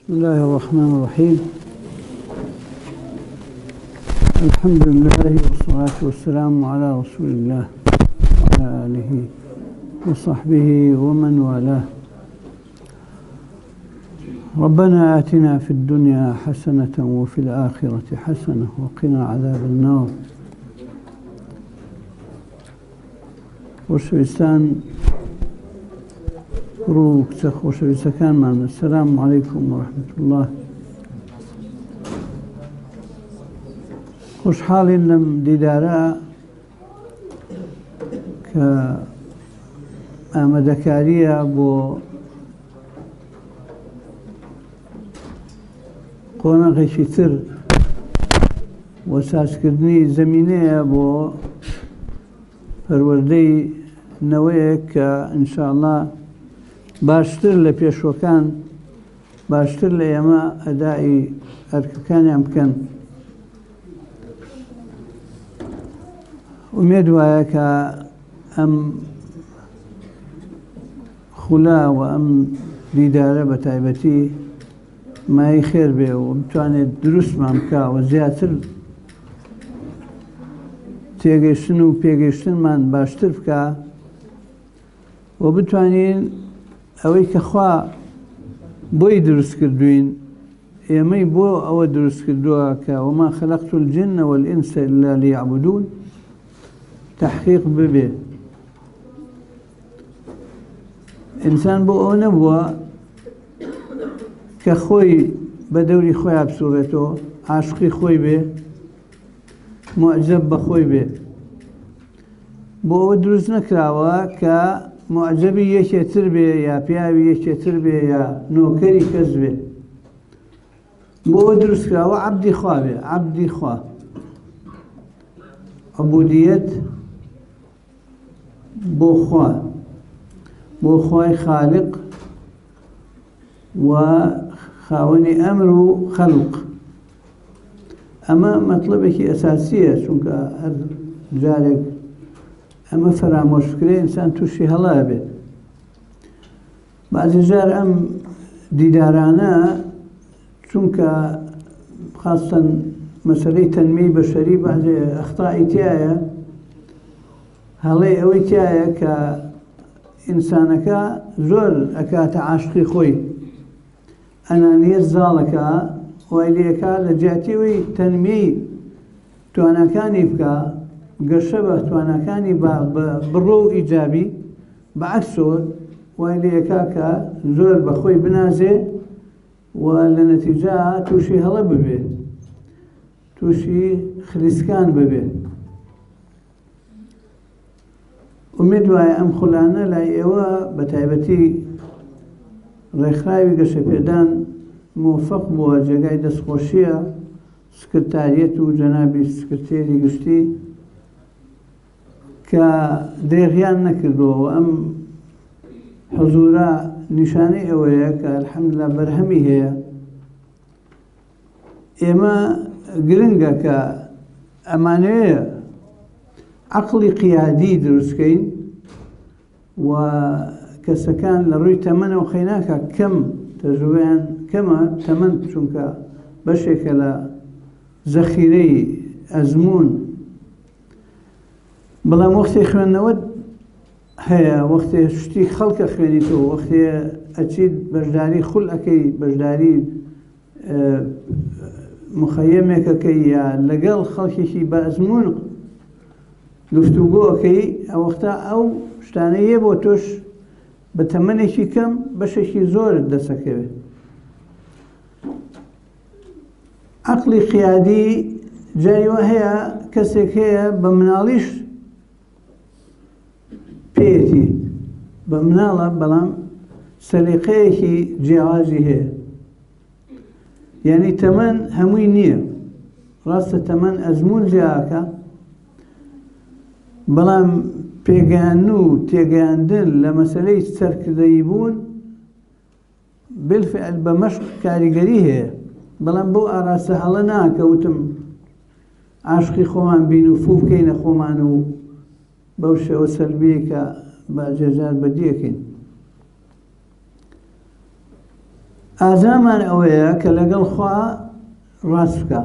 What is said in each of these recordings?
بسم الله الرحمن الرحيم. الحمد لله والصلاة والسلام على رسول الله وعلى آله وصحبه ومن والاه. ربنا آتنا في الدنيا حسنة وفي الآخرة حسنة وقنا عذاب النار. وشويستان روك وشويستان معنا. السلام عليكم ورحمة الله. خوشحال لم دیدارا که آمادەکاریە بۆ قۆنەغێکی تر و سازکردنی زەمینەیە بۆ پەروەردەی نەوەیەک کە ئینشاءالله باشتر لە پێشوەکان باشتر لە ئێمە ئەدای ئەرکەکانیان بکەن. ومێد وایە کە ئەم خولا و ئەم دیدارە بە تایبەتی مای خێر بێ و بتوانێت دروستمان بکە و زیاتر تێگەیشتن و پێگەیشتنمان باشتر بکە و بتوانین ئەوەی کە خوا بۆی دروست کردوین ئێمەی بۆ ئەوە دروست کردووە کە وما خەلەقت الجن والئینس إلا ليعبدون تحقیق ببێ. ئینسان بۆ ئەوە نەبووە کە خۆی بە دەوری خۆیان بسوڕێتەوە، عاشقی خۆی بێ، معجب بە خۆی بێ. بۆ ئەوە دروست نەکراوە کە معجبی یەکێتر بێ یا پیاوی یەکێتر بێ یا نۆکەری کەس بێ. بۆ ئەوە دروست کراوە عەبدی خوا بێ، عەبدی خوا. عبودیەت بۆ خوا، بۆ خوای خالق و خاوەنی ئەمر و خەلق. ئەمە مەطلبێکی ئەساسیە، چونکە هەر جارێک ئەمە فەرامۆش بکرێ ئینسان تووشی هەڵا بێت. بەعزی جار ئەم دیدارانە چونکە خاستەن مەسەلەی تەنمەی بەشەری بەعزێ ئەخطائی تایە، هەڵەی ئەوەی تایە کە ئینسانەکە زۆر ئەکاتە عاشقی خۆی، ئەنانیەت زاڵەکە وای لێکا لە جیاتیەوەی تەنمەی تواناکانی بکە گەشە بە تواناکانی بڕۆ و ئیجابی، بەعەکسەوە وای لێکا کە زۆر بە خۆی بنازێ و لە نەتیجە تووشی هەڵە ببێ، تووشی خلیسکان ببێ. ومێد وایە ئەم خولانە لای ئێوە بە تایبەتی ڕێکخراوی گەشەپێدان موفق بووە، جێگای دەستخۆشیە سکرتاریەت و جەنابی سکرتێری گشتی کە دێغیان نەکردووە. ئەم حزورە نیشانەی ئەوەیە کە الحەمدوللا بەرهەمی هەیە. ئێمە گرنگە کە ئەمانەیە عەقڵی قیادی دروستکەین و کەسەکان لە ڕووی تەمەنەوە خەیناکە کەم تەجروبەیان کەمە، تەمەن چونکە بەشێکە لە زەخیرەی ئەزموون. بەڵام وەختێ خوێندنەوەت هەیە، وەختێ شتی خەڵکە خوێنیتەوە، وەختێ ئەچیت بەشداری خول ئەەکەی، بەشداری مخەیەمێکەکەی یا لەگەڵ خەڵکێکی بە ئەزمون گفتوگۆ ئەەکەی، ئەوەختە ئەو شتانەیە بۆ تۆش بە تەمەنێکی کەم بەشێکی زۆرت دەسەکەوێت. عەقڵی قیادی جایوە هەیە، کەسێک هەیە بە مناڵیش پێیەتی، بە مناڵە بەڵام سەلیقەیەکی جیاوازی هەیە. یعنی تەمەن هەمووی نییە، ڕاستە تەمەن ئەزمون جیاکە، بەڵام پێگەیاندن و تێگەیاندن لە مەسەلەی سەرکردەیی بوون بالفعل بە مەشق کاریگەری هەیە. بەڵام بۆ ئاراستە هەڵە ناکە وتم عاشقی خۆمان بین و فوو بکەینە خۆمان و بەو شێوە سەلبیە کە بە جێجار بەدیەکەین. ئازامان ئەوەیە کە لەگەڵ خوا ڕاست بکە،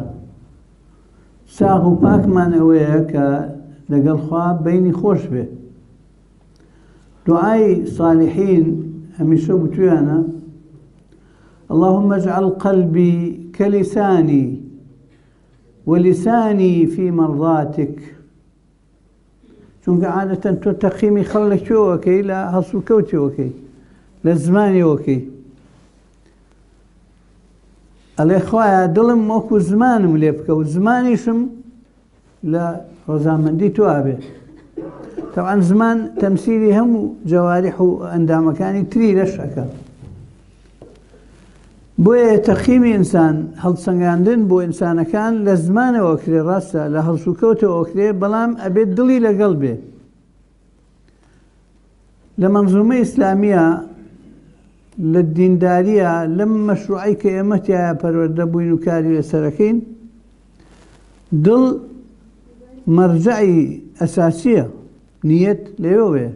ساغ و پاکمان ئەوەیە کە لەگەڵ خوا بەینی خۆش بێ. دوعای صالحین هەمیشە گوتویانە اللهم اجعل قلبي كلساني ولساني في مرضاتك. چونکە عادەتەن تۆ تەقیمی خەڵ لە کوێوەکەی لە هەڵسو کەوتێوەکەی لە زمانیەوەکەی ئەڵێ خوایە دڵم وەکو زمانم لێ بکە و زمانیشم لە ڕەزامەندی تۆ ئابێ. طبعا زمان تەمسیلی هەموو جەوارح و ئەندامەکانی تری لەشەکە. بۆیە تەقیمی ئینسان هەڵسەنگاندن بۆ ئینسانەکان لە زمانەوە کرێ، ڕاستە لە هەڵسوکەوتەوە کرێ، بەڵام ئەبێت دڵی لەگەڵ بێ. لە مەنزومە ئیسلامیە لە دینداریە لەم مەشروعی کە ئێمە تایە پەروەردە بووین و کاری لەسەرەکەین، دڵ مەرجعی ئەساسیە، نیەت لێوێ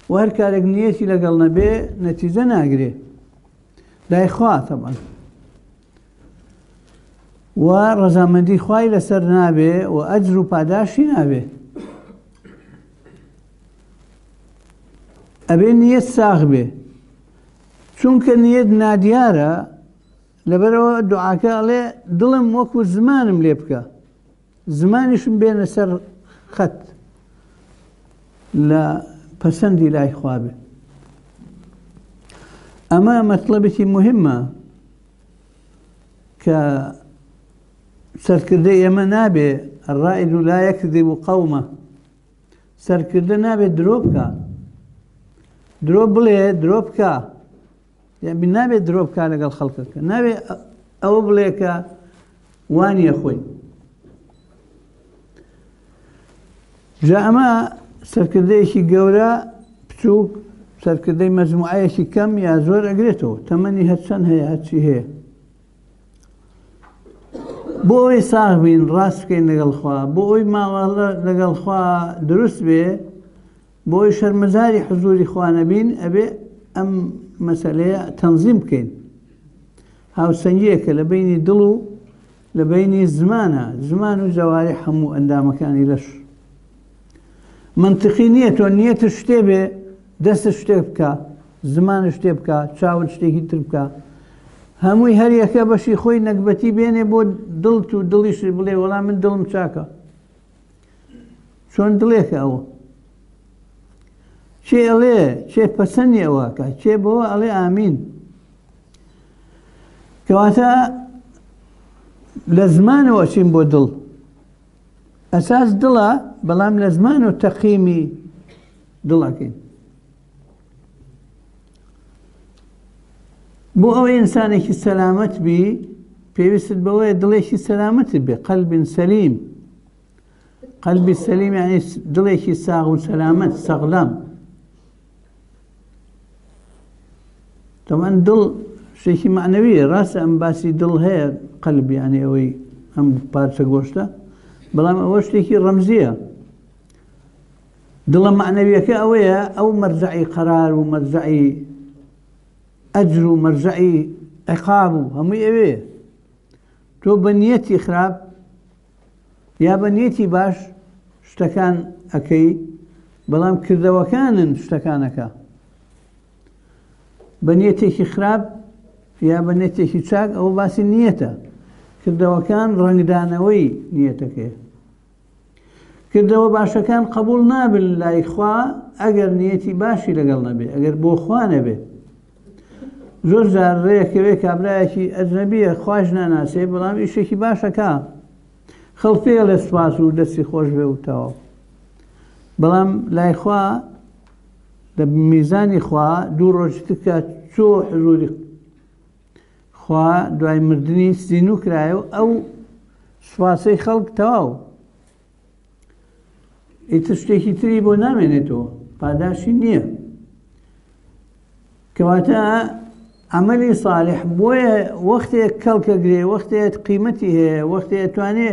و هەر کارێک نیەتی لەگەڵ نەبێ نەتیجە ناگرێ لای خوا تەبعاً، و ڕەزامەندی خوای لەسەر نابێ و ئەجر و پاداشی نابێ. ئەبێ نیەت ساغ بێ، چونکە نیەت نادیارە. لەبەرەوە دوعاکە ئەڵێ دڵم وەکو زمانم لێ بکە، زمانیشم بێنە سەر خەت لە پەسەندی لای خوا بێ. ئەمە مەطلبێکی مهمە کە سەرکردەی ئێمە نابێ الرائد لا يكذب قومه، سەرکردە نابێ درۆ بکە، درۆ بڵێ درۆ بکە، یعنی نابێت درۆ بکە لەگەڵ خەڵکەکە، نابێ ئەوە بڵێ کە وانیە خۆی. جا ئەمە سەرکردەیەکی گەورە بچووک، سەرکردەی مەجموعەیەکی کەم یا زۆر ئەگرێتەوە، تەمەنی هەرچەند هەیە هەرچی هەیە. بۆ ئەوەی ساغ بین، ڕاست بکەین لەگەڵ خوا، بۆ ئەوەی ماوەڵە لەگەڵ خوا دروست بێ، بۆ ئەوەی شەرمەزاری حزوری خوا نەبین، ئەبێ ئەم مەسەلەیە تەنزیم بکەین. هاوسەنگیەکە لە بینی دڵ و لە بینی زمانە، زمان و جەوارح هەموو ئەندامەکانی لەش. منطقی نییە تۆ نیەت شتێ بێ، دەستە شتێک بکە، زمان شتێ بکە، چاوت شتێکی تر بکە، هەمووی هەر یەکە بەشی خۆی نەکبەتی بێنێ بۆ دڵت و دڵیش بڵێ وەڵام من دڵم چاکە. چۆن دڵێکە ئەوە؟ چێ ئەڵێ چێ پەسەندی ئەوەکە، چێ بەوە ئەڵێ ئامین. کەواتە لە زمانەوە چین بۆ دڵ، ئەساس دڵە، بەڵام لە زمان و تەقیمی دڵەکەین. بۆ ئەوەی ئینسانێکی سەلامەت بی، پێویستت بەوەیە دڵێکی سەلامەت بێ، قەلبین سەلیم. قەلبی سەلیم یعنی دڵێکی ساغ و سەلامەت، سەغلام. طبعاً دڵ شتێکی معنەویە، ڕاستە ئەم باسی دڵ هەیە، قەلب یعنی ئەوەی ئەم پارچە گۆشتە، بەڵام ئەوە شتێکی ڕەمزیە. دڵە معنەویەکە ئەوەیە ئەو مەرجعی قەرار و مەرجعی ئەجر و مەرجعی عیقاب و هەمووی ئەوەیە. تۆ بە نیەتی خراپ یا بە نیەتی باش شتەکان ئەەکەی، بەڵام کردەوەکانن شتەکانەکە. بە نیەتێکی خراپ یا بە نیەتێکی چاک ئەوە باسی نیەتە، کردەوەکان ڕەنگدانەوەی نیەتەکەیە. کردەوە باشەکان قبول نابن لای خوا ئەگەر نیەتی باشی لەگەڵ نەبێ، ئەگەر بۆ خوا نەبێ. زۆر جار ڕێیەکەوێ کابرایەکی ئەجنەبیە، خوش ناناسێ، بەڵام ئیشێکی باشەکە، خەڵک لە سوپاس و دەستی خۆش بێ و تەواو. بەڵام لای خوا لە میزانی خوا دوو ڕۆژتکە چۆ حزوری خوا دوای مردنی سینوو کرایە و ئەو سوپاسەی خەڵک تەواو، ئیتر شتێکی تری بۆ نامێنێتەوە، پاداشی نییە. کەواتە عملی صالح بۆیە وەختێک کەڵکەگرێ، وەختێک قیمەتی هەیە، وەختێک توانێ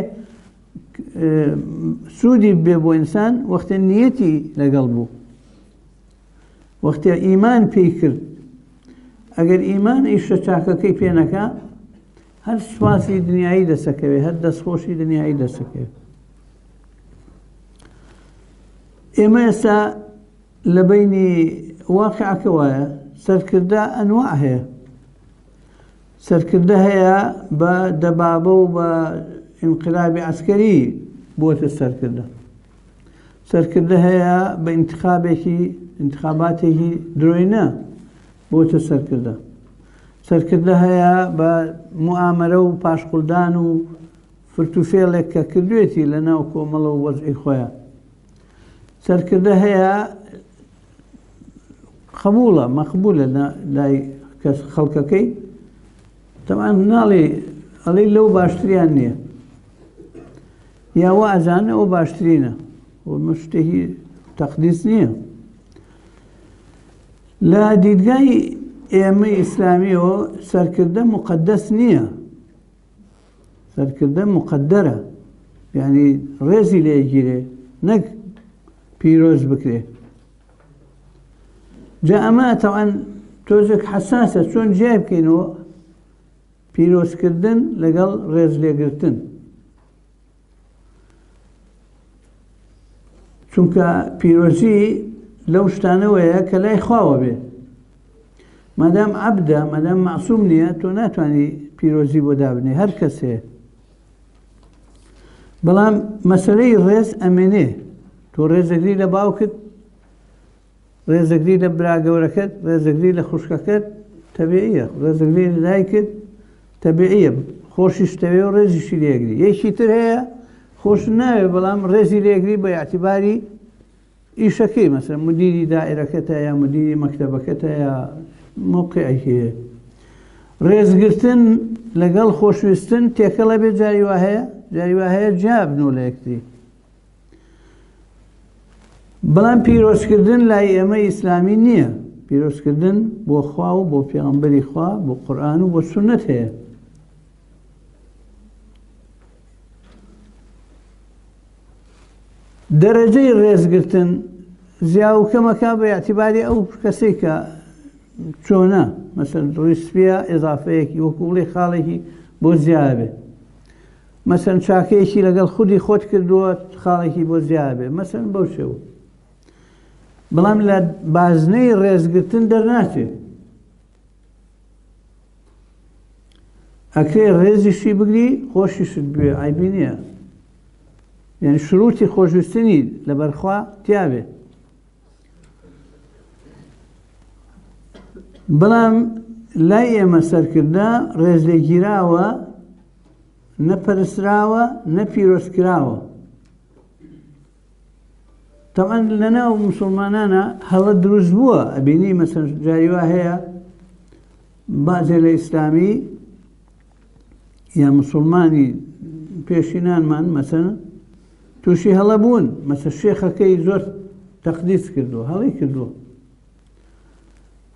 سوودی بێ بۆ ئینسان، وەختێ نیەتی لەگەڵ بوو، وەختێ ئیمان پێی کرد، ئەگەر ئیمان ئیشە چاکەکەی پێ نەکا هەر سوپاسی دنیایی دەسەکەوێ هەر دەستخۆشی دنیایی دەسەکەوێت. ئێمە ئێستا لە بینی واقعەکە وایە سەرکردە ئەنواع هەیە. سەرکردە هەیە بە دەبابە و بە ئینقلابی عەسکەری بۆتە سەرکردە. سەرکردە هەیە بە ئینتخاباتێکی درۆینە بۆتە سەرکردە. سەرکردە هەیە بە موامەرە و پاشقولدان و فرتوفێڵێک کە کردوێتی لە ناو کۆمەڵە و وەزعی خۆیان. سەرکردە هەیە قبوڵە مەقبولە لای خەڵکەکەی تەمان ناڵێ ئەڵێ لەو باشتریان نییە یاوە ئەزانە ئەو باشترینە و شتێکی تەقدیس نییە. لە دیدگای ئێمە ئیسلامیەوە سەرکردە مقەدەس نییە، سەرکردە مقەدەرە، یعنی ڕێزی لێگیرێ نەک پیرۆز بکرێ. جا ئەمە تەوان تۆزێک حەساسە چۆن جیا بکەینەوە پیرۆزکردن لەگەڵ ڕێز لێگرتن، چونکە پیرۆزی لەو شتانەوەیە کە لای خواوە بێ. مادام عەبدە مادام مەعسووم نییە تۆ ناتوانانی پیرۆزی بۆ دابنێ هەر کەس هەیە. بەڵام مەسەلەی ڕێز ئەمێنێ تۆ ڕێزەگری لە باوکت، ڕێزەگری لە براگەورەکەت، ڕێزەگری لە خوشکەکەت تەبیعیە، ڕێزەگری لە دایکت تەبیعیە، خۆشیش دەوێ و ڕێزیشی لێگری. یەکی تر هەیە خۆش ناوێ بەڵام ڕێزی لێگری بە یاعتیباری ئیشەکەی، مەسەڵەن مدیری دائیرەکەتە یا مدیری مەکتەبەکەتە یا موقعێکی هەیە. ڕێزگرتن لەگەڵ خۆشویستن تێکەڵە بێت جاری وا هەیە، جاری وا هەیە جیا بنوو لە یەکتری. بەڵام پیرۆزکردن لای ئێمە ئیسلامی نییە. پیرۆزکردن بۆ خوا و بۆ پێغەمبەری خوا بۆ قورئان و بۆ سونەت هەیە. دەرەجەی ڕێزگرتن زیا و کەمەکە بە یاعتیباری ئەو کەسێک کە چۆنە، مەسەڵەن ڕیسپیە ئێضافەیەکی وەکو بڵێ خاڵێکی بۆ زیاد بێ، مەسەڵەن چاکەیەکی لەگەڵ خودی خۆت کردووە خاڵێکی بۆ زیاد بێ، مەسەڵەن بەو شێوە. بەڵام لە بازنەی ڕێزگرتن دەرناچێت. ئەکرێ ڕێزیشی بگری خۆشیشت بوێ عیبی نییە، یعنی شروعی خۆشویستنی لەبەرخوا تیاوێ. بەڵام لای ئێمە سەرکردە ڕێز لێگیراوە، نەپەرستراوە، نەپیرۆزکراوە. تەمان لەناو موسڵمانانە هەڵە دروست بووە، ئەبینی مەسەڵەن جاری وا هەیە بازێ لە ئیسلامی یا موسڵمانی پێشینانمان مەسەڵەن تووشی هەڵە بوون، مەسەڵەن شێخەکەی زۆر تەقدیس کردووە، هەڵی کردووە،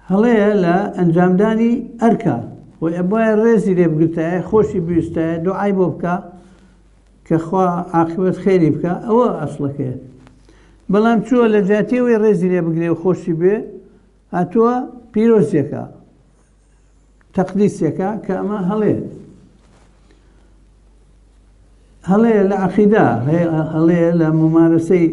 هەڵەیە لە ئەنجامدانی ئەرکە خۆی ئەبایە ڕێزی لێ بگرتایە، خۆشی بویستایە، دوعای بۆ بکە کە خوا عاقبەت خێری بکە، ئەوە ئەسڵەکەیە. بەڵام چووە لە جاتیەوەی ڕێزی لێ بگرێ و خۆشی بێ هاتووە پیرۆزیەکە تەقدیسیەکە کە ئەمە هەڵەیە. هەڵەیە لە عەقیدە، هەڵەیە لە ممارەسەی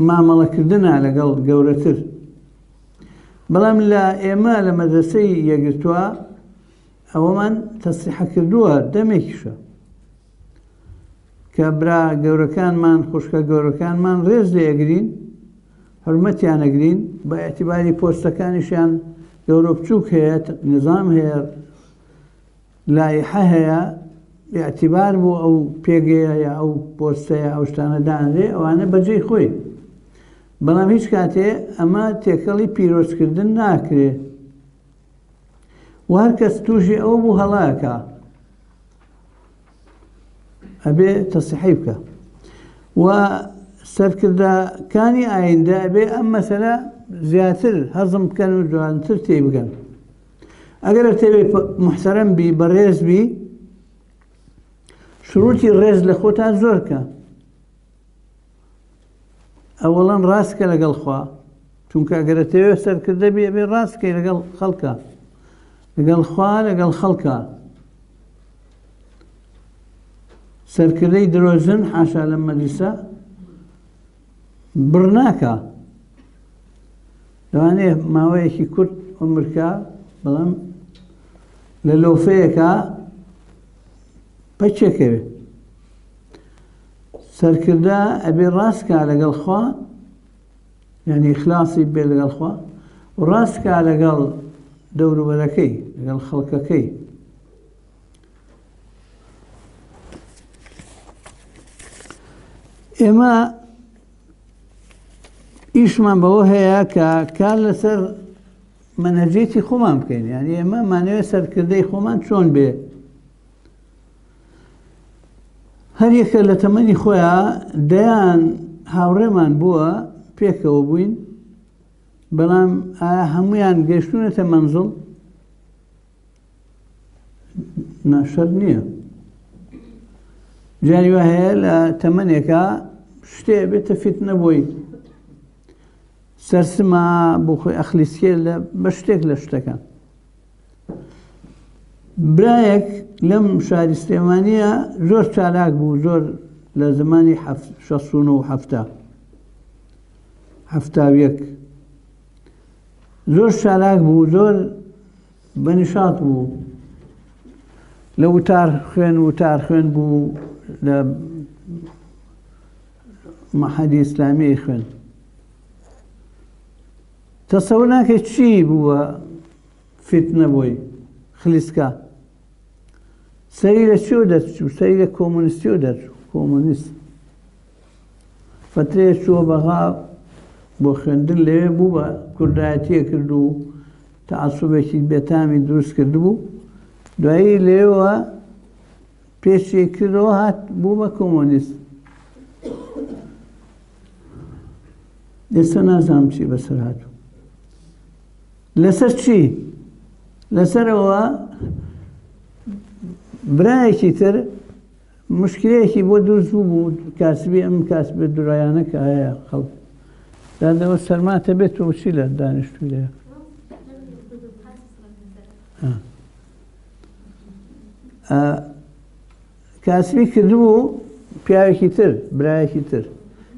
مامەڵەکردنە لەگەڵ گەورەتر. بەڵام لە ئێمە لە مەدرسەی یەکگرتووە ئەوەمان تەسریح کردووە دەمێکیشە کە برا گەورەکانمان خوشکە گەورەکانمان ڕێز لێگرین، حرمەتیان ئەگرین، بە ئەعتیباری پۆستەکانیشیان گەورە بچووک هەیە، نظام هەیە، لایحە هەیە، ئەعتیبار بۆ ئەو پێگەیە یا ئەو پۆستەیە ئەو شتانە دانرێ، ئەوانە بەجێی خۆی. بەڵام هیچ کاتێ ئەمە تێکەڵی پیرۆزکردن ناکرێ و هەر کەس تووشی ئەوە بوو هەڵایەکە ئەبێ تەسیحی بکە. و سەرکردەکانی ئایندە ئەبێ ئەم مەسەلە زیاتر هەزم بکەن و جوانتر تێی بگەن. ئەگەر تێبێ محتەرەم بی، بەڕێز بی، شروعی ڕێز لە خۆتا زۆرکە. ئەوەڵەن ڕاستکە لەگەڵ خوا، چونکە ئەگەرەتەوێ سەرکردە بێ ڕاستکەی لەگەڵ خەڵکە لەگەڵ خوا لەگەڵ خەڵکە سەرکردەی درۆژن حاشا لە مەجلیسە بڕناکە لەوانەیە ماوەیەکی کورت عومرکە بەڵام لە لۆفەیەکە پەچێکەوێ سەرکردە ئەبێ ڕاستکە لەگەڵ خوا یعنی ئیخلاسی بێ لەگەڵ خوا و ڕاستکە لەگەڵ دەوروبەرەکەی لەگەڵ خەڵکەکەی ئێمە ئیشمان بەوە هەیە کە کار لەسەر مەنهەجێتی خۆمان بکەین یعنی ئێمە مانەوێت سەرکردەی خۆمان چۆن بێ هەر یەکە لە تەمەنی خۆیان دەیان هاوڕێمان بووە پێکەوە بووین بەڵام ئایا هەمویان گەیشتونەتە مەنزڵ ناشەر نییە جاری وە هەیە لە تەمەنێکە شتێ بێتە فیتنە بۆی سەرسما بۆ خۆی ئەخلیسکێ بە شتێک لە شتەکان برایەک لەم شاری سلێمانیە زۆر چالاک بوو زۆر لە زمانی 1970 زۆر چالاک بوو زۆر بەنیشات بوو لە وتار خوێن بوو لە مەحەدی ئیسلامی خوێن تەسەور ناکەی چی بووە فیتنە بۆی خلیسکە سەری لە چیۆ دەرچوو سەری لە کۆمونیستیۆ دەرچوو کۆمونیست فترەیە چووە بەغا بۆ خوێندن لەوێ بوو بە کوردایەتیە کرد و تەعەسوبێکی بێتامی دروست کرد بوو دوایی لێوە پێشی کردەوە هات بوو بە کۆمۆنیست ئێستا نازانم چی بەسەر هاتوو لەسەر چی لەسەرەوە برایەکی تر مشکلەیەکی بۆ دروست بوو کاسبی ئەم کاسبێت دوڕایانە کە هەیە خەڵک دادەوە سەرماتە بێتەوە چی لە دانیشتووی لێ کاسبی کردبوو پیاوێکی تر برایەکی تر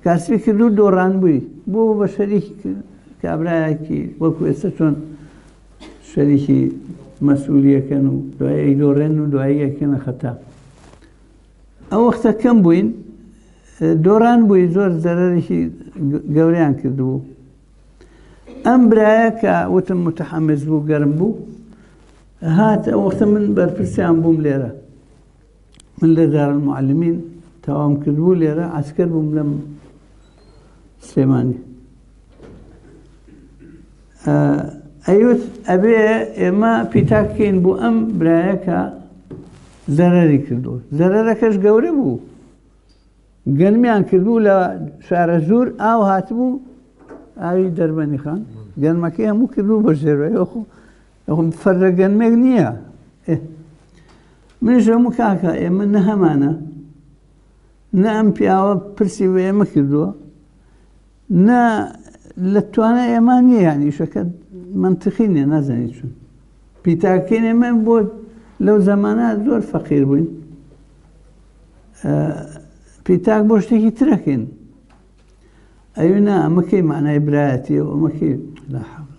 کاسبی کردو دۆڕان بووی بۆ بە شەریکی کابرایەکی وەکو ئێستا چۆن شەریکی مەسئولیەکەن و دوای دۆڕێن و دوایی یەکەنە خەتا ئەو وەختە کەم بووین دۆڕان بووی زۆر زەرەرێکی گەوریان کردبوو ئەم برایە کە وتم متحەمس بوو گەرم بوو هات ئەو وەختە من بەرپرسیان بووم لێرە من لە دارالمعلمین تەواوم کردبوو لێرە عەسکەر بووم لەم سلێمانی ئەیوت ئەبێ ئێمە پیتاکەین بۆ ئەم برایە کە زەرەری کردووە زەرەرەکەش گەورە بوو گەرمیان کردبوو لە شارە زوور ئاو هاتبوو ئاوی دەربەنی خان گەرمەکەی هەموو کردبوو بە ژێرەوەی فەرە گەرمێک نییە منیش هەموو کاکە ئێمە نە هەمانە نە ئەم پیاوە پرسی بە ئێمە کردووە نە لە توانە ئێمە نییە یانی شەکە منتقی نییە نازانی چون پیتاکەین ئێمە بۆ لەو زەمانە زۆر فەقیر بووین پیتاک بۆ شتێکی ترەکەین ئەوی نا ئەمەکەی معنای برایەتیە و ئەمەکەی لا حەول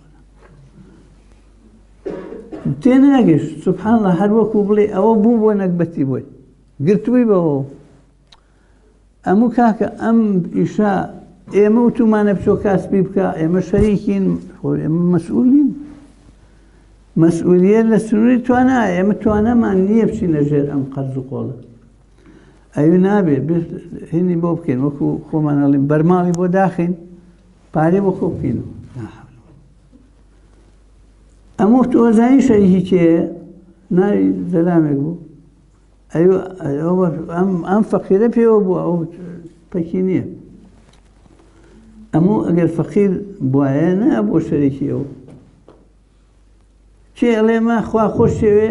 تێناگەشت سوبحان الله هەر وەکو بڵێ ئەوە بوو بۆ نەکبەتی بۆی گرتووی بەوە ئەموو کاکە ئەم ئیشا ئێمە وتومانە بچۆ کاسبی بکە ئێمە شەریکین ئێمە مەسئولین مەسئولیت لە سنووری توانە ئێمە توانەمان نییە بچینە ژێر ئەم قەرز و قۆڵە ئەوی نابێ هێنی بۆ بکەین وەکو خۆمان ئەڵێن بەرماڵی بۆ داخین پارەی بۆ خۆ بکەینەوە ئەمە تۆزانی شەریکی کێیە ناوی زەلامێک بوو ئەم فەقیرە پێوە بوو ئەو پەکی نییە ئەموو ئەگەر فەقیر بواە نە بۆ شەریکی ئەو چێ ئەڵێمە خوا خۆش شێوێ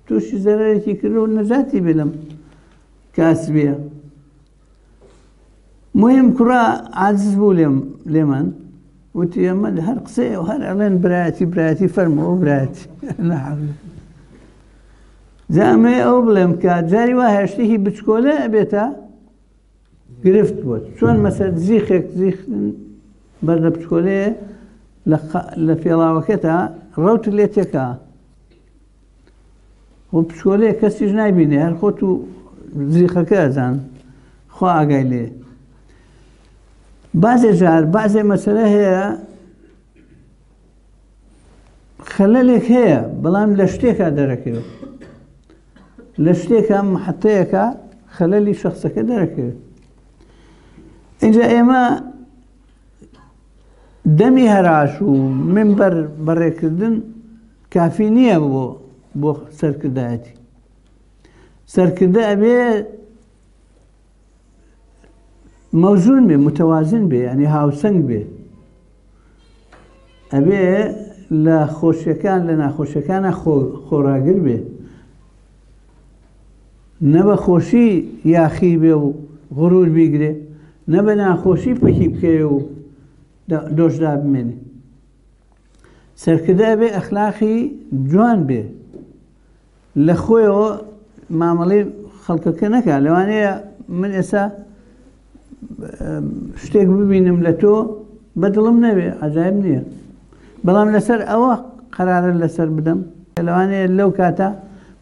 تووشی زەرەرێکی کردو و نەجاتی بێ لەم کاسبیە مهم کوڕا عاجز بوو لێمان وتی ئەمە هەر قسەیە و هەر ئەڵێن برایەتی فەرمەوە برایەتی جا ئەمەیە ئەو بڵێم کە جاری وا هێشتێکی بچکۆلە ئەبێتە گرفت بووە چۆن مەسەر زیخێک بەردە بچکۆلەیە لە فێڵاوەکەتە ڕەوت لێ تێکا و پشکۆلەیە کەسیش نایبینێ هەر خۆت و زیخەکە ئەزان خوا ئاگای لێ بازێ جار بازێ مەسەلە هەیە خەلەلێک هەیە بەڵام لە شتێکا دەرەکەوێت لە شتێکە محەتەیەکە خەلەلی شەخسەکە دەرەکەوێت اینجا ئێمە دەمی هەراش و منبەر بەڕێکردن کافی نییە بۆ سەرکردایەتی سەرکردە ئەبێ مەوزون بێ متەوازن بێ ینی هاوسەنگ بێ ئەبێ لە خۆشیەکان لە ناخۆشیەکانە خۆراگر بێ نە بە خۆشی یاخی بێ و غڕور بیگرێ نە بە ناخۆشی پەکی بکەوێ و دۆشدا بمێنێ سەرکردە بێ ئەخلاقی جوان بێ لە خۆیەوە مامەڵەی خەڵکەکە نەکا لەوانەیە من ئێستا شتێک ببینم لە تۆ بەدڵم نەبێ عەجایب نییە بەڵام لەسەر ئەوە قەرارە لەسەر بدەم لەوانەیە لەو کاتە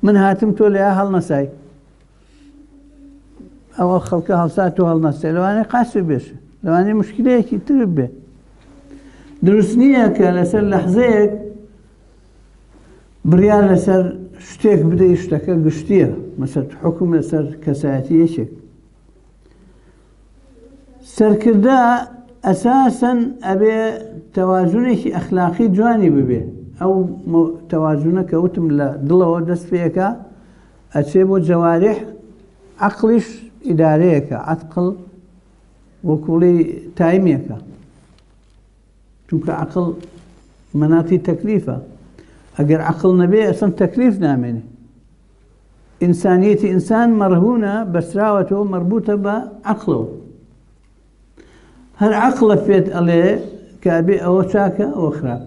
من هاتم تۆ لێیە هەڵنەسای ئەوە خەڵکە هەڵسات تۆ هەڵنەسای لەوانەیە قاسی بێشە لەوانەیە مشکلەیەکی تر بێ دروست نییە کە لەسەر لەحزەیەک بڕیار لەسەر شتێک بدەی شتەکە گشتیە مەسەر حکم لەسەر کەسایەتی یەکێک سەرکردە ئەساسەن ئەبێ تەوازونێکی ئەخلاقی جوانی ببێ ئەو تەوازونە کە وتم لە دڵەوە دەست پێەکە ئەچێ بۆ جەوارح عەقڵیش ئیدارەیەکە عەقڵ وەکوڵی تایمێکە چونکە عەقڵ مەناتی تەکلیفە ئەگەر عەقڵ نەبێ ئەسڵ تەکلیف نامێنێ ئینسانیەتی ئینسان مەرهونە بەسراوەتەوە مەربوتە بە عەقڵەوە هەر عەقڵە پێت ئەڵێ کە ئەبێ ئەوە چاکە ئەوە خراپ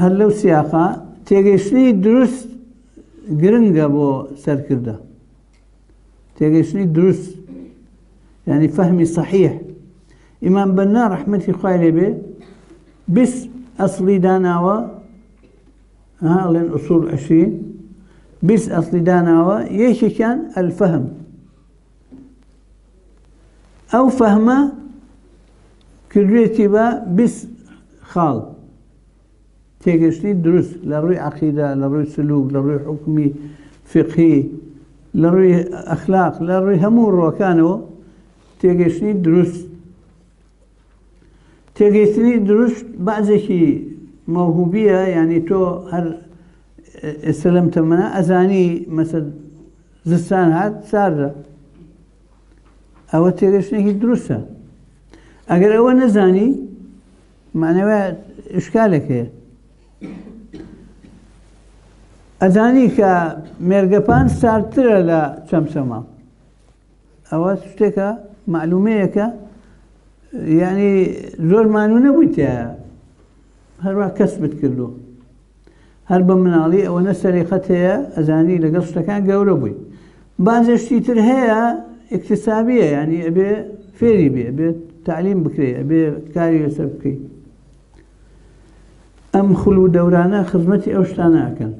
هەر لەو سیاقا تێگەیشتنی دروست گرنگە بۆ سەرکردە تێگەیشتنی دروست یعنی فەهمی صحیح ئیمام بەنا ڕەحمەتی خوای لێبێ 20 ئەسڵی داناوە ئەڵێن ئوسوڵ 20 ئەسڵی داناوە یەکێکیان ئەلفەهم ئەو فەهمە کردوێتی بە 20 خاڵ تێگەشتنی دروست لە ڕووی عەقیدە لە ڕووی سلوک لە ڕووی حکمی فقهی لە ڕووی ئەخلاق لە ڕووی هەموو ڕۆکانەوە تێگەشتنی دروست تێگەشتنی دروست بەعزێکی مەوهوبیە یعنی تۆ هەر ئێستا لەم تەمەنە ئەزانی مەسەل زستان هات ساردە ئەوە تێگەشتنێکی دروستە ئەگەر ئەوە نەزانی معنەوە ئشکالێک هەیە ئەزانی کە مێرگەپان ساردترە لە چەمچەمە ئەوە شتێکە معلومەیەکە یعنی زۆر مانوو نەبوویتە هەروە کەسبت کردو هەر بە مناڵی ئەوە نە سەریقەت هەیە ئەزانی لەگەڵ شتەکان گەورە بووی بازێشتی تر هەیە اکتسابیە یعنی ئەبێ فێری بێ ئەبێ تعلیم بکرێ ئەبێ کاری لەسەر بکەی ئەم خول و دەورانە خزمەتی ئەو شتانە ئەکەن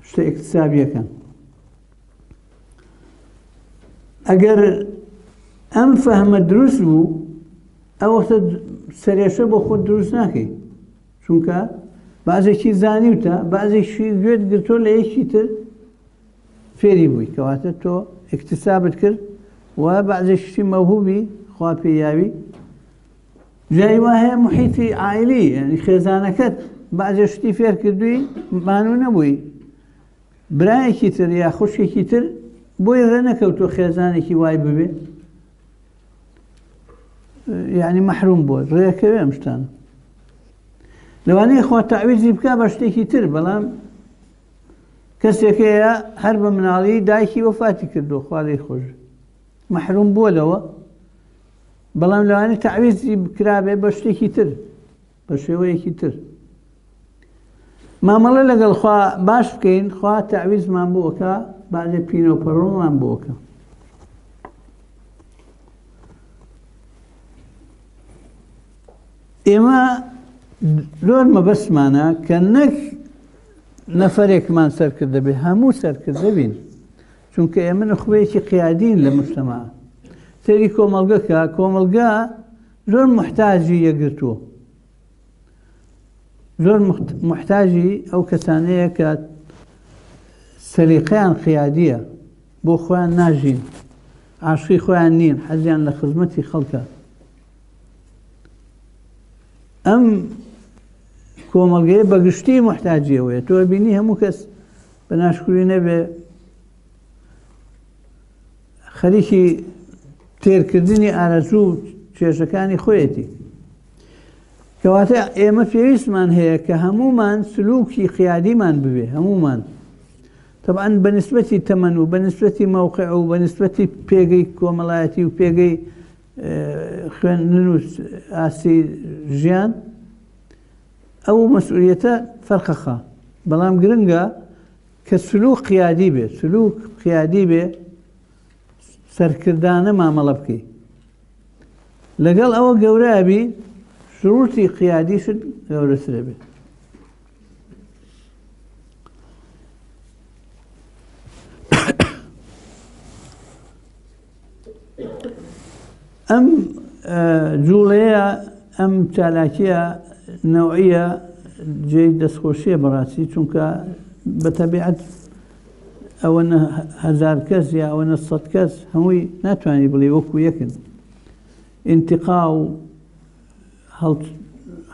شتە اکتسابیەکەن ئەگەر ئەم فەهمە دروست بوو ئەو وەختە سەرێشە بۆ خۆت دروست ناکەی چونکە بازێکی زانیوتە بازێکی گوێت گرتۆ لە یەکی تر فێری بووی کەواتە تۆ اکتسابت کرد و بازێکی مەوهوبی خوا پێیاوی جای وا هەیە محیتی عائیلی یعنی خێزانەکەت بازێ شتی فێر کردووی مانوو نەبووی برایەکی تر یا خوشکێکی تر بۆی ڕێنەکەوتۆ خێزانێکی وای ببێ یعنی مەحروم بووە ڕێەکەوێ ئەم شتانە لەوانەیە خوا تەعویزی بکا بە شتێکی تر بەڵام کەسێکەیە هەر بە مناڵی دایکی وەفاتی کردو خوا لێی خۆش مەحروم بووە لەوە بەڵام لەوانەیە تەعویزی بکرابێ بە شتێکی تر بە شێوەیەکی تر مامەڵە لەگەڵ خوا باش بکەین خوا تەعویزمان بۆکە بعدێ پینۆپەڕۆمان بۆکە ئێمە زۆر مەبەستمانە کە نەک نەفەرێکمان سەرکردە بێ هەموو سەرکردە بین چونکە ئێمە نەخوەیەکی قیادین لە مجتەمع سەیری کۆمەڵگەکە کۆمەڵگە زۆر محتاجی یەکگرتووە زۆر محتاجی ئەو کەسانەیە کە سەلیقەیان قیادیە بۆ خۆیان ناژین عاشقی خۆیان نین حەزیان لە خزمەتی خەڵکە ئەم کۆمەڵگەیە بەگشتی محتاجیەوەیە تۆ بینی هەموو کەس بە ناشکری نەبێ خەریکی تێرکردنی ئارەزوو کێشەکانی خۆیەتی کەواتە ئێمە پێویستمان هەیە کە هەمومان سلوکی قیادیمان ببێ هەمومان طبعا بەنسبەتی تەمەن و بەنسبەتی مەوقع و بەنسبەتی پێگەی کۆمەڵایەتی و پێگەی خوێندن و ئاسی ژیان ئەو مەسئولیەتە فەرقەخە بەڵام گرنگە کە سلوک قیادی بێ سلوک قیادی بێ سەرکردانە مامەڵە بکەی لەگەڵ ئەوە گەورەبی شروتی قیادیشت گەورەترە بێت ئەم جوڵەیە ئەم چالاکیە نەوعیە جێی دەستخۆشیە بەڕاستی چونکە بە تەبیعەت ئەوەنە هەزار کەس یا ئەوەنە سەد کەس هەمووی ناتوانانی بڵێ وەکو یەکن ئینتقا و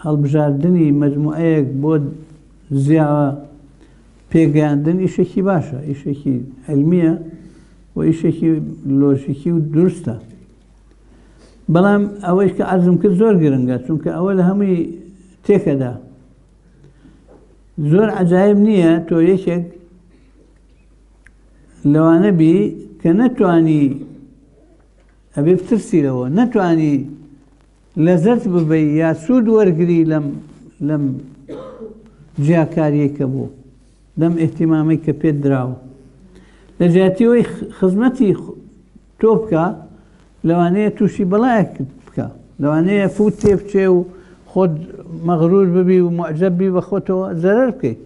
هەڵبژاردننی مەجموعەیەک بۆ زیاوە پێگەیاندن ئیشێکی باشە ئیشێکی علمیە و ئیشێکی لۆژیکی و دروستە بەڵام ئەوەی کە عەرزم کرد زۆر گرنگە چونکە ئەوە لە هەمووی تێکەدا زۆر عەجایب نییە تۆ یەکێک لەوانە بی کە نەتوانی ئەبێ بترسیرەوە نەتوانی لەزەت ببەی یا سوود وەرگری لەم جیاکاریەکە بوو لەم ئێحتیمامی کە پێت دراوە لە جیاتیەوەی خزمەتی تۆ بکە لەوانەیە تووشی بەڵایەک بکە لەوانەیە فوت تێ بچێ و خۆت مەغرور ببی و معجەب بی بە خۆتەوە زەرەر بکەیت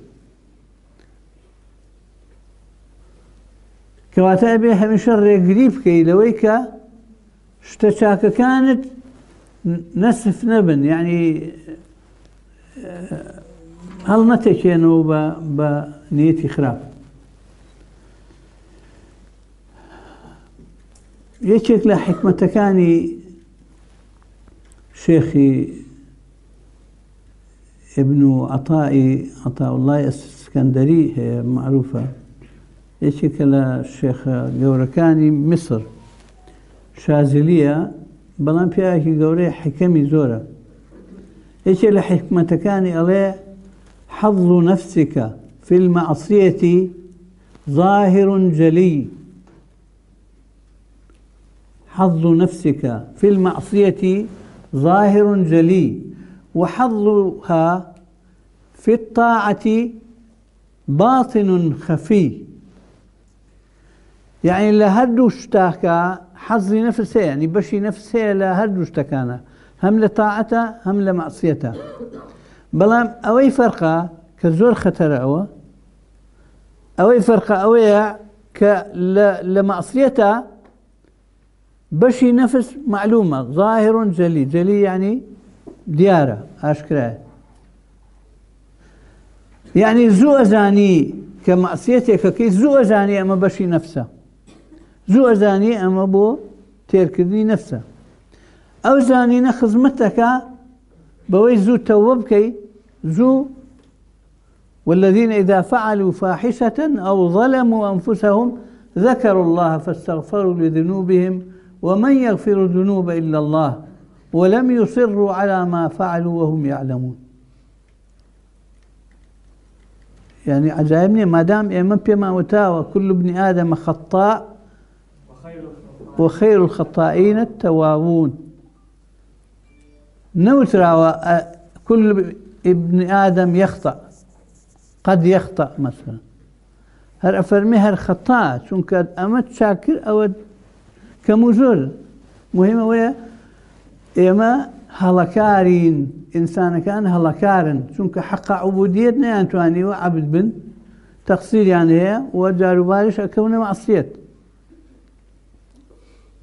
کەواتە ئەبێ هەمیشە ڕێگری بکەی لەوەی کە شتە چاکەکانت نەسف نەبن یعنی هەڵ نەتێکێنەوە بە نیەتی خراپ یەکێک لە حکمەتەکانی شێخی ابن عطاءالله ئەسکەندەری هەیە معروفە یەکێکە لە شێخە گەورەکانی میسر شازلیە بەڵام پیاوێکی گەورەی حکەمی زۆرە یەکێک لە حکمەتەکانی ئەڵێ حظ نفسك في المعصية ظاهر جلي حظ نفسك في المعصية ظاهر جلي وحظها في الطاعة باطن خفي يعني لهردو اشتاكا حظ نفسه يعني بشي نفسه لهردو اشتكانا هم لطاعته هم لمعصيته بلام اوي فرقه كزور خطر اوي فرقه اوي لمعصيته بشي نفس معلومه ظاهر جلي جلي يعني دياره اشكره يعني زو ازاني كمعصيتك كي زو ازاني اما بشي نفسه زو ازاني اما بو تيركدني نفسه او زاني خزمتك بوي زو توبكي زو والذين إذا فعلوا فاحشة أو ظلموا أنفسهم ذكروا الله فاستغفروا لذنوبهم ومن يغفر الذنوب إلا الله ولم يصروا على ما فعلوا وهم يعلمون يعني عجائبني ما دام إمام بما وتاوى كل ابن آدم خطاء وخير الخطائين التوابون. نوترا كل ابن آدم يخطأ، قد يخطأ مثلا هر أفرمي هر خطأ چونك أمد شاكر أو كموزور مهمة ويا إما هلكارين إنسان كان هلكارن چونك حق عبوديتنا أنتواني وعبد بن تقصير يعني هي وجارو بارش أكون معصية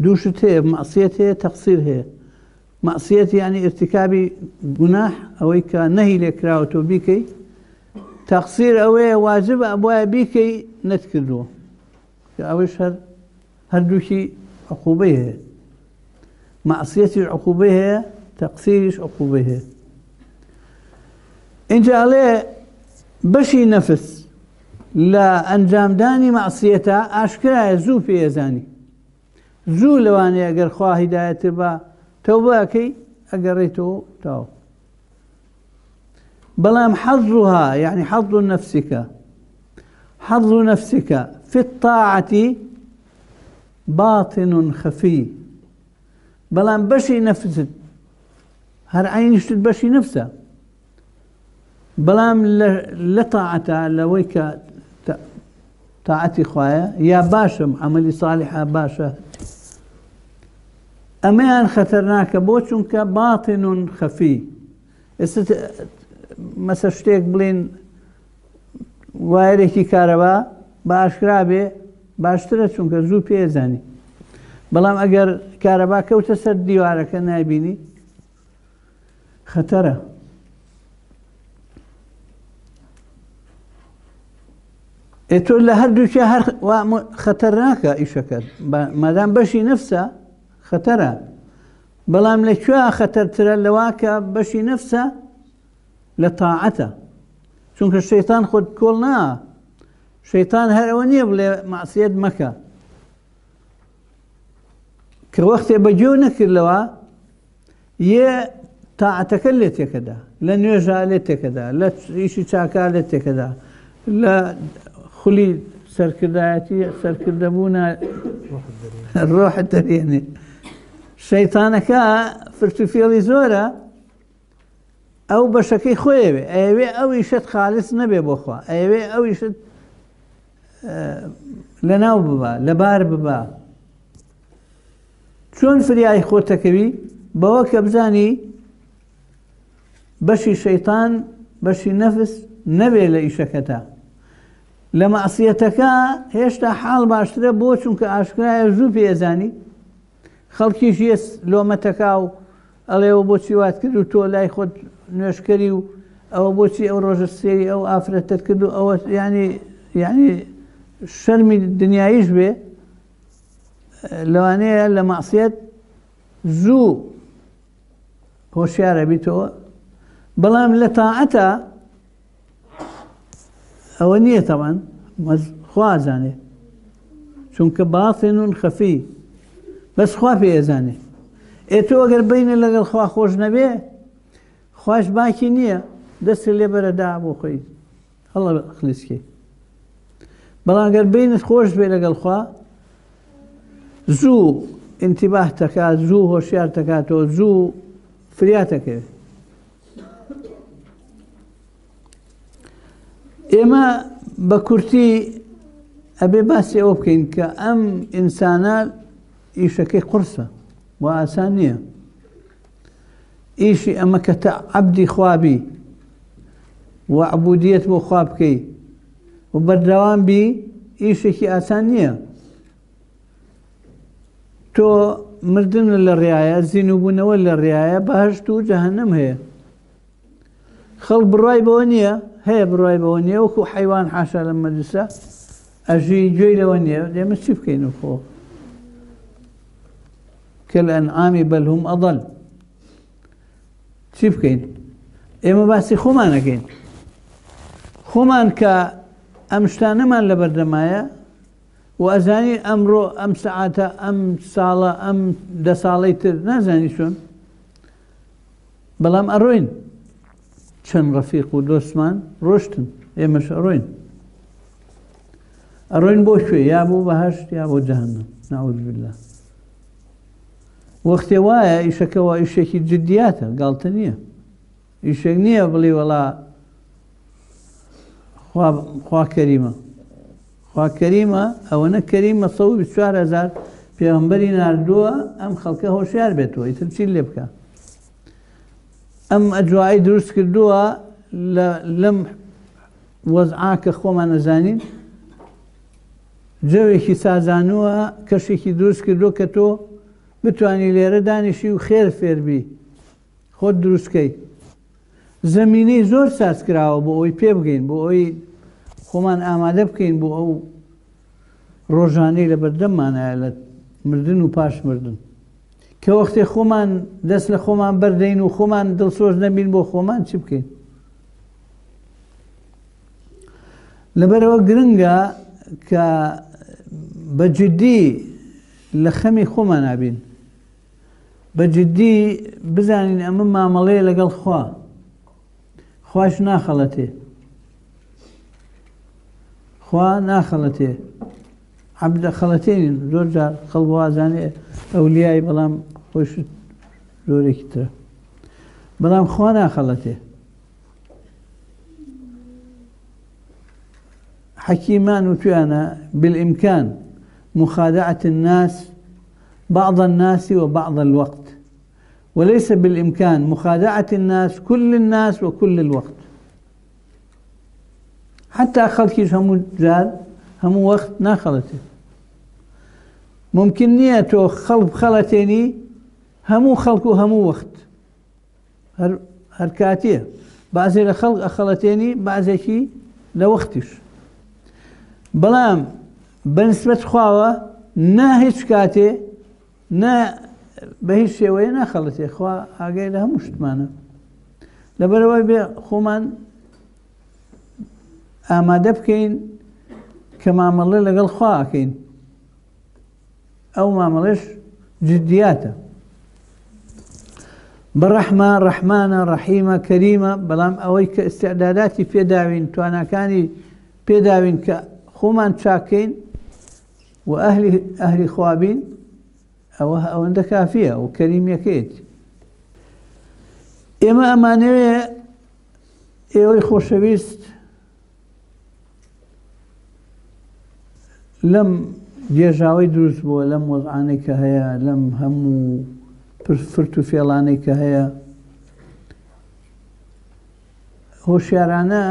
دوشت هي معصية هي تقصير هي معصية يعني ارتكاب جناح أو نهي لكراوتو بيكي تقصير أوي واجب أبويا بيكي نتكردو أويش هردوشي عقوبيه معصية عقوبيه تقصيرش عقوبيه إن جاء عليه بشي نفس لا أنجام داني معصيته أشكرا زو في يزاني زو لواني أقر خواه هداية با توباكي أقريتو تاو بلام حظها يعني حظ نفسك في الطاعة باطن خفي بلام بشي نفسك هر عين يشتد بشي نفسه بلام لطاعته لويك طاعتي خوايا يا باشم عملي صالحة باشا أمان خطرناك بوچونك باطن خفي مثلا شتێک بڵێن وایرێکی کارەبا بە ئاشکرا بێ باشترە چونکە زوو پێزانی بەڵام ئەگەر کارەبا کەوتە سەر دیوارەکە نایبینی خەتەرە تۆ لە هەردووکە هەر خەتەرناکە ئیشەکەت مادام بەشی نەفسە خەتەرە بەڵام لەکوێ خەتەرترە لەواکە بەشی نەفسە لطاعته چونك الشيطان خد كلنا شيطان هروني بلا معصية مكة كوقت بجونك اللوا يه طاعتك اللي كذا لن يرجع لك كذا لا يشي شاكا لك كذا لا خلي سركداتي سركدبونا الروح الدريني شيطانك فرتفيلي زورا أو بشكي خويبه أيوة أو يشد خالص نبي بخوا أيوة أو يشد لناو ببا لبار ببا شون فرياي خوتك بي بوك بزاني بشي شيطان بشي نفس نبي لإيشكتا لمعصيتك هيشتا حال باشترى بوچونك أشكرا يرجو في أزاني خلقيش يس لومتكاو أليو بوچي وات كدو تو لاي خود نوشكري أو بوچي أو روج السيري أو آفرتت كدو أو يعني شرمي الدنيا يشبه لو أنا لمعصية زو هوشيار بيتو بلام لطاعته أولية طبعا خوازاني چونك باطن خفي بس خوا في أزاني إتو أقر بين لقل خوا خوش نبي خواش باكي نية دست اللي بردا أبو خوي الله خلصكي بلا أقر بين خوش بي لقل خوا زو انتباهتك زو هوشيارتك زو فرياتك إما بكرتي أبي باسي أوبكين كأم إنسانا إيشكي قرصة وآسانية إيشي أما كتعبدي خوابي وعبودية بخوابكي وبردوان بي إيشكي آسانية تو مردن للرعاية زينوبون ولا الرعاية بهجتو جهنم هي خل بالرأي بونية هي بالرأي بونية وكو حيوان حاشا لما جسا أجي جوي لونية ديما تشوف كينو خو كالأنعام بل هم أضل تشوف كين إما باسي خومانا كين خومان كأمشتانمان لبردمايا وأزاني أمرو أم ساعة أم صالة أم دصاليتر نازاني شون بلام أروين شن رفيق ودوسمان روشتن ئێمەش ئەڕۆین بۆ شوێ یا بۆ بەهەشت یا بۆ جەهەنەم نەعوذ بالله وەختێ وایە ئیشەکەەوە ئیشێکی جدیاتە گاڵتە نییە ئیشێک نییە بڵێ وەڵا خوا کەریمە خوا کەریمە ئەوەنە کەریمە 124,000 پێغەمبەری ناردووە ئەم خەڵکە هۆشیار بێتەوە ئیتر چی لێ بکە ئەم ئەجوایی دروست کردووە لەم وەزعا کە خۆمان نەزانین جەوێکی سازانووە کەشێکی دروست کردو کە تۆ بتوانی لێرە دانیشی و خێر فێربی خۆت دروستکەی زەمینەی زۆر ساز کراوە بۆ ئەوی پێ بگەین بۆ ئەوی خۆمان ئامادە بکەین بۆ ئەو ڕۆژانەی لە بەردەممانایە لە مردن و پاش مردن کە وەختێ خۆمان دەست لە خۆمان بەردەین و خۆمان دڵسۆز نەبین بۆ خۆمان چی بکەین لەبەرەوە گرنگە کە بەجددی لە خەمی خۆمان نابین بەجددی بزانین ئەمە مامەڵەیە لەگەڵ خوش ناخەڵەتێ خوا ناخەڵەتێ عەبدە خەڵەتێنین زۆر جار خەڵک وازانێ ئەولیای بەڵام خۆش زۆرێکی ترە بەڵام خوا ناخەڵەتێ حكيمان وتوانا بالإمكان مخادعة الناس بعض الناس وبعض الوقت وليس بالإمكان مخادعة الناس كل الناس وكل الوقت حتى خلقيش همو جار همو وقت ناخلته ممكن نيته خلق خلتيني همو خلق وهمو وقت هركاتيه بعضي لخلق أخلتيني بعضي شي لوقتش بەڵام بەنسبەت خواوە نا هیچ کاتێ نا بە هیچ شێوەیە ناخەڵەتێ خوا ئاگای لە هەموو شتمانە لەبەرەوەی بێ خۆمان ئامادە بکەین کە مامەڵێ لەگەڵ خوا ئەکەین ئەو مامەڵێش جدیاتە بەڕەحمە ڕەحمانە ڕەحیمە کەریمە بەڵام ئەوەی کە ئیستیعداداتی پێداوین تواناکانی پێداوین کە خۆمان چاکەین و ئەهلی خوابین ئەوەندە کافیە و کەریمیەکەیت ئێمە ئەمانەوێ ئێوەی خۆشەویست لەم جێژاوەی دروست بووە لەم وەزعانەی کە هەیە لەم هەموو فرت و فێڵانەی کە هەیە هۆشیارانە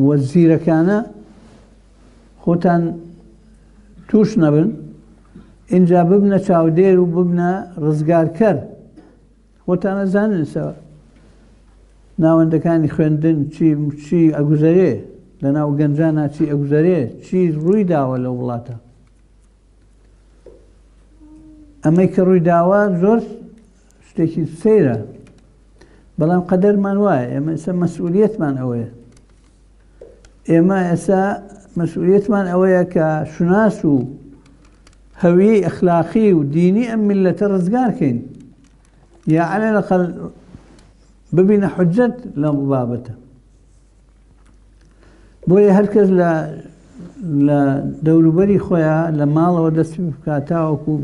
وەزیرەکانە خۆتان توش نەبن اینجا ببنە چاودێر و ببنە ڕزگارکەر خۆتان ئەزاننسەوە ناوەندەکانی خوێندن چی ئەگوزەرێ لە ناو گەنجانە چی ئەگوزەرێ چی ڕووی داوە لە وڵاتە ئەمەی کە ڕووی داوە زۆر شتێکی سەیرە بەڵام قەدەرمان وایە ئێمە ئێستا مەسئولیەتمان ئەوەیە ئێمە ئێستا مەسئولیەتمان ئەوەیە کە شوناس و هەویەی ئەخلاقی و دینی ئەم میلەتە ڕزگارکەین یا عەلە لەقەل ببینە حوجەت لەم بابەتە بۆیە هەرکەس لە دەوروبەری خۆیان لە ماڵەوە دەست بکاتاوەکو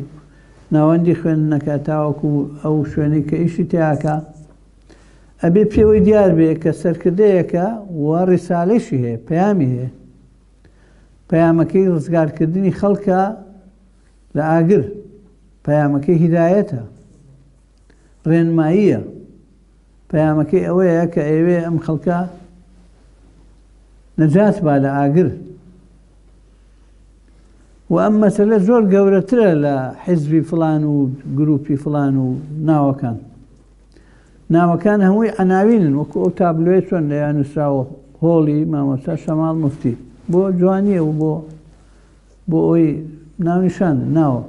ناوەندی خوێن نەکاتاوەکو ئەو شوێنەی کە ئیشی تیاکە ئەبێ پێوەی دیار بێ کە سەرکردەیەکە و ڕیسالەیشی هەیە پەیامی هەیە پەیامەکەی ڕزگارکردنی خەڵکە لە ئاگر پەیامەکەی هیدایەتە ڕێنماییە پەیامەکەی ئەوەیە کە ئەوێ ئەم خەڵکە نەجات با لە ئاگر و ئەم مەسەلە زۆر گەورەترە لە حیزبی فڵان و گروپی فڵان و ناوەکان هەمووی عناوینن وەکو ئەو تابلوێ چۆن لەیان نووسراوە هۆڵی مامۆستا شەماڵ موفتی بۆ جوانیە و بۆ ئەوی ناونیشانە ناوە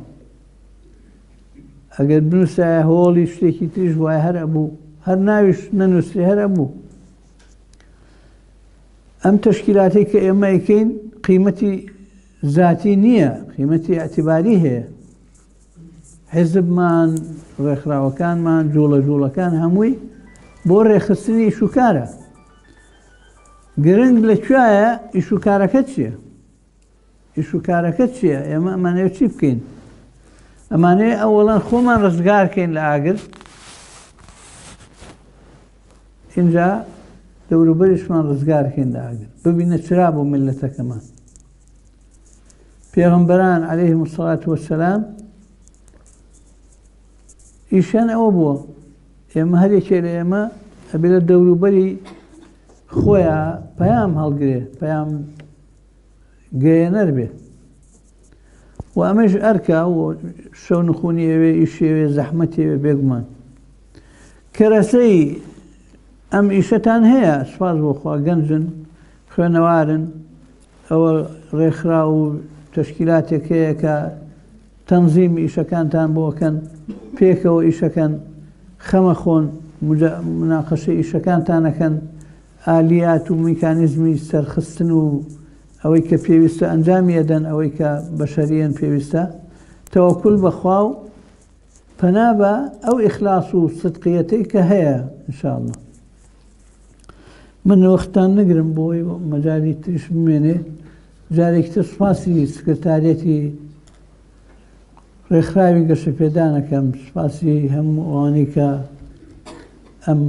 ئەگەر بنووسایە هۆڵی شتێکی تریش وایە هەر ئەبوو هەر ناویش نەنووسی هەر ئەبوو ئەم تەشکیلاتی کە ئێمە ئەیکەین قیمەتی ذاتی نییە قیمەتی ئەعتیباری هەیە حیزبمان ڕێکخراوەکانمان جوڵە جوڵەکان هەمووی بۆ ڕێخستنی شوکارە گرنگ لەکوایە ئیش و کارەکە چییە؟ ئیش و کارەکە چییە؟ ئێمە ئەمانەیە چی بکەین؟ ئەمانەیە ئەوەڵەن خۆمان ڕزگارکەین لە ئاگر، اینجا دەوروبەریشمان ڕزگارکەین لە ئاگر، ببینە چرا بۆ میلەتەکەمان. پێغەمبەران عەلەیهیمو السەڵات وەسسەلام ئیشیان ئەوە بووە. ئێمە هەرێکێ لە ئێمە ئەبێ لە دەوروبەری خۆیان پەیام هەڵگرێ، پەیام گەیەنەر بێ، و ئەمەش ئەرکا و شەو نخوونی ئەوێ ئیشێوێ زەحمەتی ئەوێ بێگومان. کەرەسەی ئەم ئیشەتان هەیە، سوپاس بۆ خوا، گەنجن، خوێنەوارن، ئەوە ڕێکخرا و تەشکیلاتێک هەیە کە تەنزیمی ئیشەکانتان بۆکەن، پێکەوە ئیشەکەن، خەمە خۆن، مناقەشەی ئیشەکانتانەکەن، ئالیات و میکانیزمی سەرخستن و ئەوەی کە پێویستە ئەنجامی ئەدەن، ئەوەی کە بەشەریەن پێویستە، تەوەکل بەخوا و پەنا بە ئەو ئیخلاس و صدقیەتەی کە هەیە ئینشاءالله. من وەختان نەگرم بۆی مەجالی تریش بمێنێ. جارێکتر سوپاسی سکرتارێتی ڕێکخراوی گەشەپێدانەکەم، سوپاسی هەموو ئەوانەی کە ئەم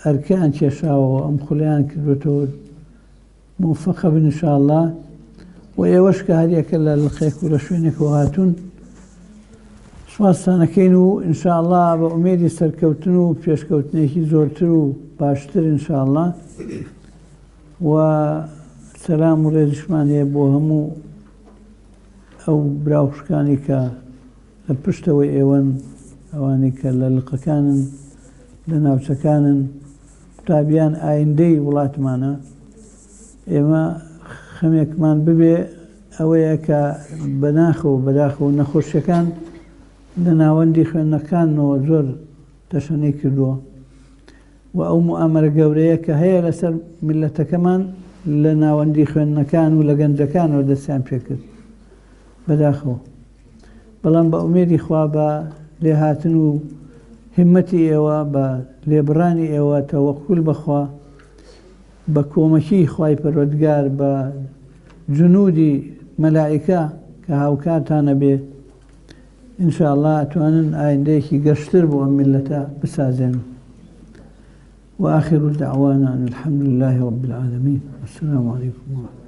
ئەرکیان کێشاوە، ئەم خولیان کردوێتەوە، موفەقە بن ئینشاءالله. و ئێوەش کە هەریەکە لە لقێک و لە شوێنێکەوە هاتوون، سوپاستانەکەین و ئینشاءالله بە ئومێدی سەرکەوتن و پێشکەوتنێکی زۆرتر و باشتر ئینشاءالله. و سەلام و ڕێزشمان هەیە بۆ هەموو ئەو براوشکانی کە لە پشتەوەی ئێوەن، ئەوانی کە لە لقەکانن، لە ناوچەکانن، قوتابیان ئایندەی وڵاتمانە. ئێمە خەمێکمان ببێ ئەوەیە کە بەداخەوە نەخۆشیەکان لە ناوەندی خوێندنەکانەوە زۆر تەشەنەی کردووە، و ئەو موئامەرە گەورەیە کە هەیە لەسەر میلەتەکەمان لە ناوەندی خوێندنەکان و لە گەنجەکانەوە دەستیان پێکرد بەداخەوە. بەڵام بە ئومێدی خوا بە لێهاتن و همەتی ئێوە، بە لێبڕانی ئێوە، تەوەکل بەخوا، بە کۆمەکی خوای پەروەردگار، بە جنودی مەلائیکە کە هاوکاتانە بێ، ئینشاءالله ئەتوانن ئایندەیەکی گەشتر بۆ ئەم میلەتە بسازێن. وآخر دعوانا أن الحمد لله رب العالمين. والسلام عليكم ورحمة الله.